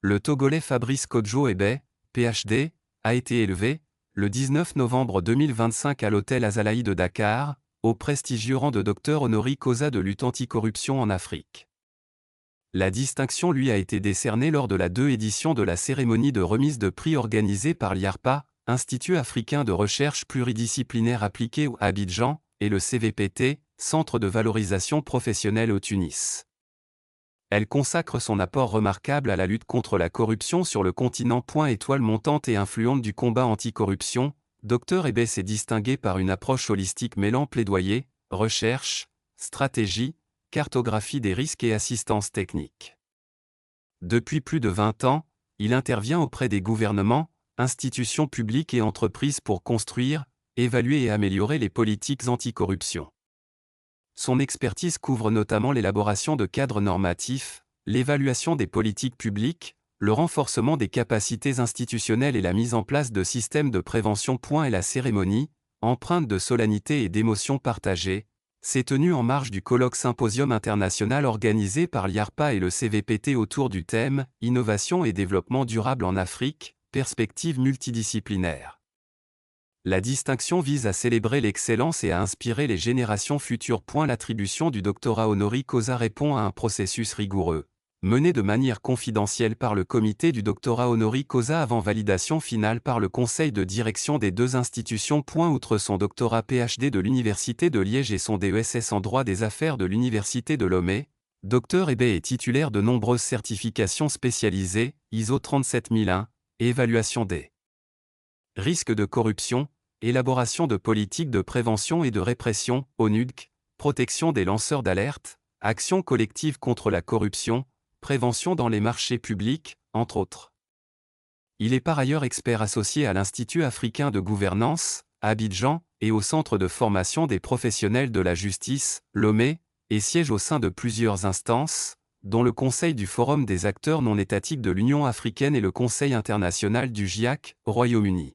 Le Togolais Fabrice Kodjo Ebeh, PhD, a été élevé, le 19 novembre 2025 à l'hôtel Azalaï de Dakar, au prestigieux rang de docteur honoris causa de lutte anticorruption en Afrique. La distinction lui a été décernée lors de la 2 édition de la cérémonie de remise de prix organisée par l'IARPA, Institut africain de recherche pluridisciplinaire appliquée à Abidjan, et le CVPT, Centre de valorisation professionnelle au Tunis. Elle consacre son apport remarquable à la lutte contre la corruption sur le continent. Étoile montante et influente du combat anticorruption, Dr Ebeh s'est distingué par une approche holistique mêlant plaidoyer, recherche, stratégie, cartographie des risques et assistance technique. Depuis plus de 20 ans, il intervient auprès des gouvernements, institutions publiques et entreprises pour construire, évaluer et améliorer les politiques anticorruption. Son expertise couvre notamment l'élaboration de cadres normatifs, l'évaluation des politiques publiques, le renforcement des capacités institutionnelles et la mise en place de systèmes de prévention. Et la cérémonie, empreinte de solennité et d'émotion partagée, s'est tenue en marge du colloque Symposium international organisé par l'IARPA et le CVPT autour du thème « Innovation et développement durable en Afrique, perspective multidisciplinaire ». La distinction vise à célébrer l'excellence et à inspirer les générations futures. L'attribution du doctorat honoris causa répond à un processus rigoureux, mené de manière confidentielle par le comité du doctorat honoris causa avant validation finale par le conseil de direction des 2 institutions. Outre son doctorat PhD de l'Université de Liège et son DESS en droit des affaires de l'Université de Lomé, Dr Ebeh est titulaire de nombreuses certifications spécialisées, ISO 37001, et évaluation des risques de corruption, élaboration de politiques de prévention et de répression, ONUDC, protection des lanceurs d'alerte, action collective contre la corruption, prévention dans les marchés publics, entre autres. Il est par ailleurs expert associé à l'Institut africain de gouvernance, à Abidjan, et au Centre de formation des professionnels de la justice, Lomé, et siège au sein de plusieurs instances, dont le Conseil du Forum des acteurs non étatiques de l'Union africaine et le Conseil international du GIAC, au Royaume-Uni.